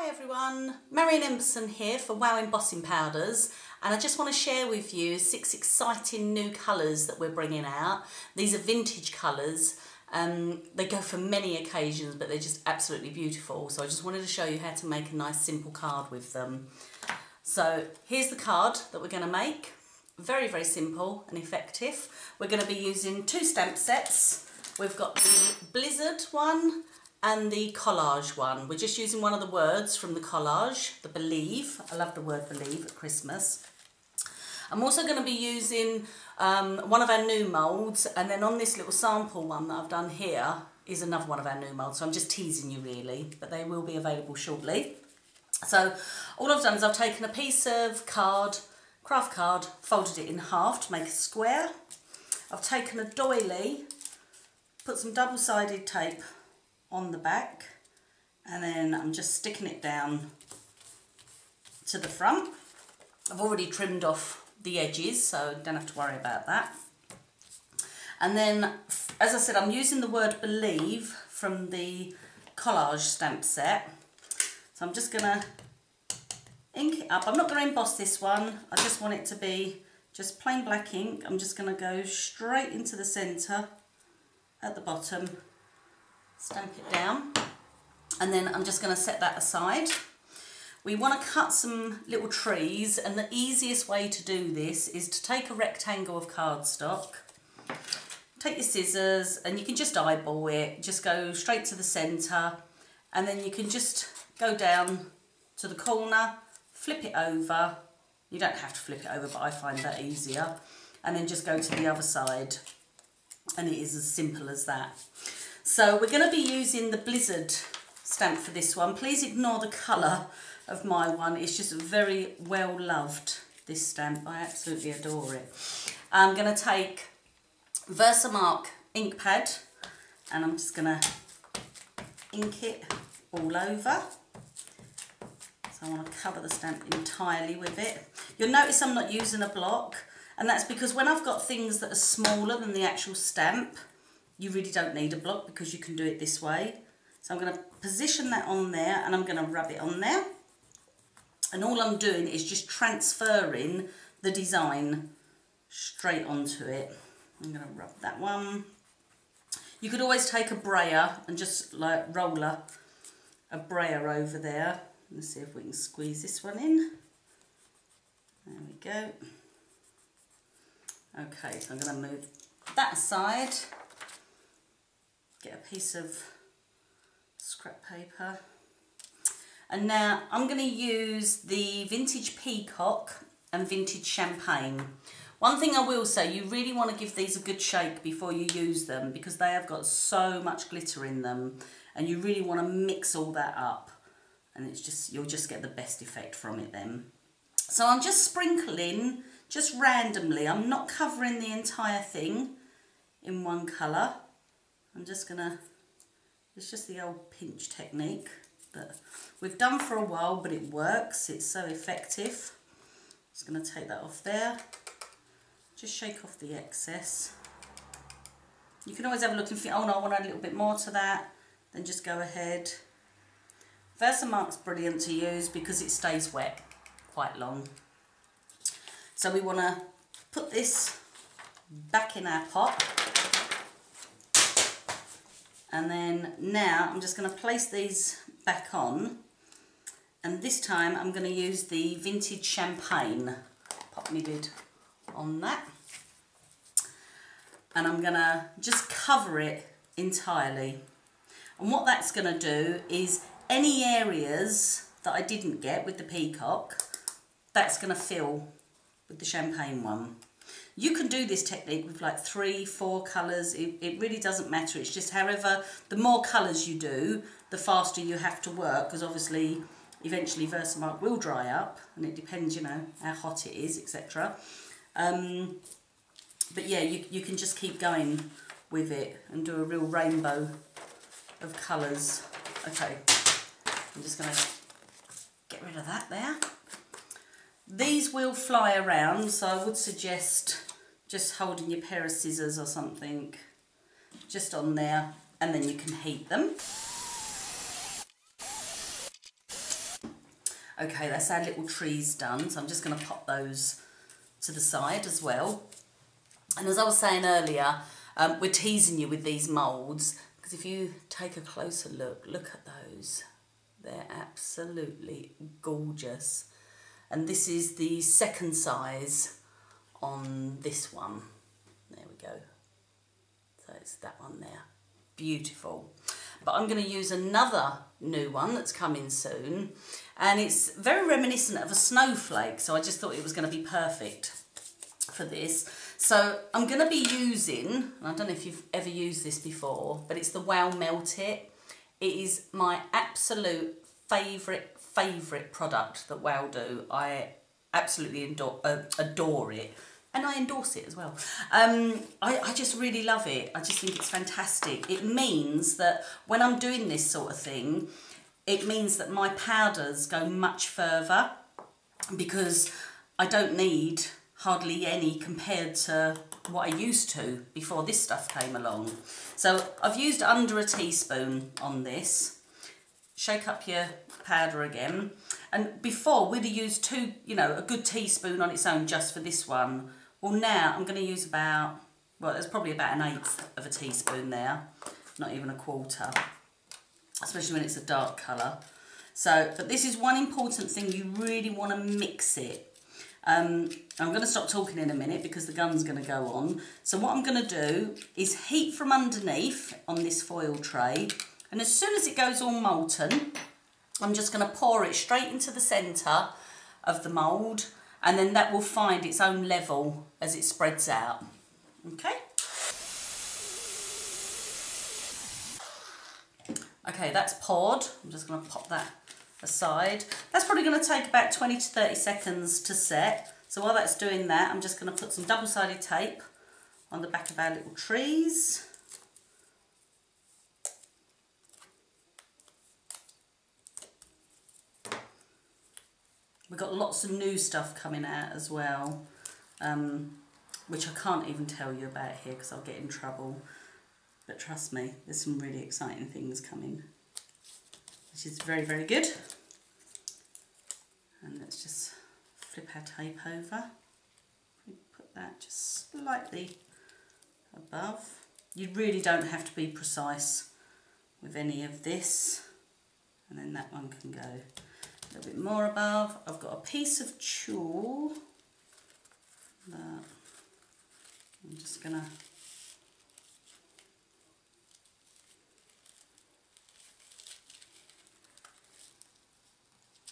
Hi everyone, Marion Emberson here for Wow Embossing Powders, and I just want to share with you 6 exciting new colours that we're bringing out. These are vintage colours. They go for many occasions, but they're just absolutely beautiful. So I just wanted to show you how to make a nice simple card with them. So here's the card that we're going to make. Very, very simple and effective. We're going to be using 2 stamp sets. We've got the Blizzard one and the collage one. We're just using one of the words from the collage, the believe. I love the word believe at Christmas. I'm also going to be using one of our new moulds, and then on this little sample one that I've done here is another one of our new moulds. So I'm just teasing you really, but they will be available shortly. So all I've done is I've taken a piece of card, craft card, folded it in half to make a square. I've taken a doily, put some double-sided tape on the back, and then I'm just sticking it down to the front. I've already trimmed off the edges, so don't have to worry about that. And then, as I said, I'm using the word believe from the collage stamp set. So I'm just gonna ink it up. I'm not gonna emboss this one. I just want it to be just plain black ink. I'm just gonna go straight into the center at the bottom, stamp it down, and then I'm just going to set that aside. We want to cut some little trees, and the easiest way to do this is to take a rectangle of cardstock, take your scissors, and you can just eyeball it, just go straight to the centre, and then you can just go down to the corner, flip it over. You don't have to flip it over, but I find that easier, and then just go to the other side, and it is as simple as that. So we're going to be using the Blizzard stamp for this one. Please ignore the colour of my one. It's just very well loved, this stamp. I absolutely adore it. I'm going to take Versamark ink pad, and I'm just going to ink it all over. So I want to cover the stamp entirely with it. You'll notice I'm not using a block, and that's because when I've got things that are smaller than the actual stamp, you really don't need a block because you can do it this way. So I'm going to position that on there, and I'm going to rub it on there. And all I'm doing is just transferring the design straight onto it. I'm going to rub that one. You could always take a brayer and just like roller a brayer over there. Let's see if we can squeeze this one in. There we go. Okay, so I'm going to move that aside. Get a piece of scrap paper, and now I'm going to use the Vintage Peacock and Vintage Champagne. One thing I will say, you really want to give these a good shake before you use them, because they have got so much glitter in them, and you really want to mix all that up, and it's just, you'll just get the best effect from it then. So I'm just sprinkling just randomly. I'm not covering the entire thing in one colour. I'm just gonna, it's just the old pinch technique that we've done for a while, but it works, it's so effective. Just gonna take that off there, just shake off the excess. You can always have a look and think, oh no, I want to add a little bit more to that, then just go ahead. Versamark's brilliant to use because it stays wet quite long. So we want to put this back in our pot. And then now I'm just going to place these back on, and this time I'm going to use the Vintage Champagne. Pop my lid on that, and I'm going to just cover it entirely. And what that's going to do is any areas that I didn't get with the peacock, that's going to fill with the champagne one. You can do this technique with like 3, 4 colours, it really doesn't matter. It's just however, the more colours you do, the faster you have to work, because obviously eventually Versamark will dry up, and it depends, you know, how hot it is, etc. But yeah, you can just keep going with it and do a real rainbow of colours. Okay, I'm just going to get rid of that there. These will fly around, so I would suggest just holding your pair of scissors or something just on there, and then you can heat them. Okay, that's our little trees done, so I'm just going to pop those to the side as well. And as I was saying earlier, we're teasing you with these moulds, because if you take a closer look, look at those. They're absolutely gorgeous. And this is the second size on this one. There we go. So it's that one there. Beautiful. But I'm going to use another new one that's coming soon, and it's very reminiscent of a snowflake, so I just thought it was going to be perfect for this. So I'm going to be using, and I don't know if you've ever used this before, but it's the Wow Melt It. It is my absolute favourite product that Wow do. I absolutely adore it. And I endorse it as well. I just really love it. I just think it's fantastic. It means that when I'm doing this sort of thing, it means that my powders go much further, because I don't need hardly any compared to what I used to before this stuff came along. So I've used under a teaspoon on this. Shake up your powder again. And before we'd have used a good teaspoon on its own just for this one. Well, now I'm going to use about, well, there's probably about 1/8 of a teaspoon there, not even a quarter, especially when it's a dark colour. So, but this is one important thing, you really want to mix it. I'm going to stop talking in a minute because the gun's going to go on. So what I'm going to do is heat from underneath on this foil tray, and as soon as it goes all molten, I'm just going to pour it straight into the centre of the mould, and then that will find its own level as it spreads out. Okay? Okay, that's poured. I'm just going to pop that aside. That's probably going to take about 20 to 30 seconds to set. So while that's doing that, I'm just going to put some double-sided tape on the back of our little trees. We've got lots of new stuff coming out as well, which I can't even tell you about here because I'll get in trouble. But trust me, there's some really exciting things coming, which is very, very good. And let's just flip our tape over. Put that just slightly above. You really don't have to be precise with any of this. And then that one can go a little bit more above. I've got a piece of tulle that I'm just gonna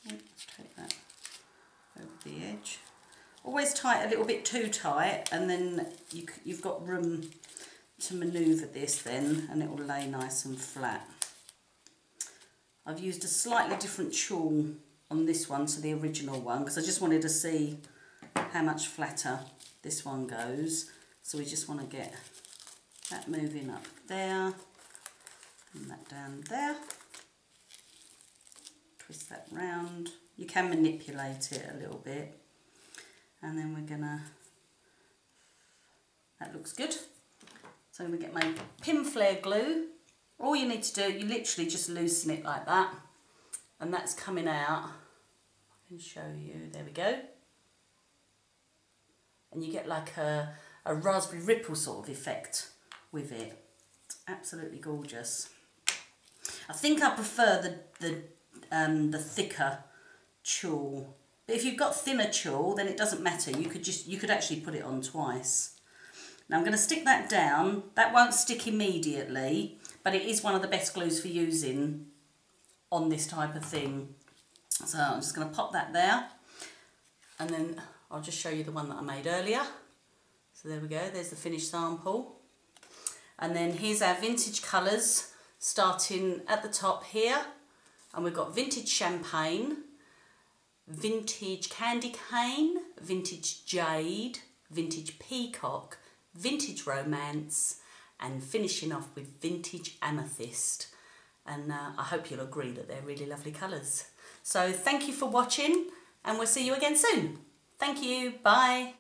let's take that over the edge. Always tie it a little bit too tight, and then you've got room to manoeuvre this then, and it will lay nice and flat. I've used a slightly different tulle on this one to the original one because I just wanted to see how much flatter this one goes. So we just want to get that moving up there and that down there. Twist that round. You can manipulate it a little bit. And then we're gonna, that looks good. So I'm gonna get my pin flare glue. All you need to do, you literally just loosen it like that, and that's coming out. I can show you, there we go. And you get like a raspberry ripple sort of effect with it. It's absolutely gorgeous. I think I prefer the thicker tulle. But if you've got thinner tulle, then it doesn't matter. You could actually put it on twice. Now I'm going to stick that down. That won't stick immediately, but it is one of the best glues for using on this type of thing. So I'm just going to pop that there, and then I'll just show you the one that I made earlier. So there we go, there's the finished sample. And then here's our vintage colours, starting at the top here. And we've got vintage champagne, vintage candy cane, vintage jade, vintage peacock, vintage romance, and finishing off with vintage amethyst. And I hope you'll agree that they're really lovely colours. So thank you for watching, and we'll see you again soon. Thank you, bye.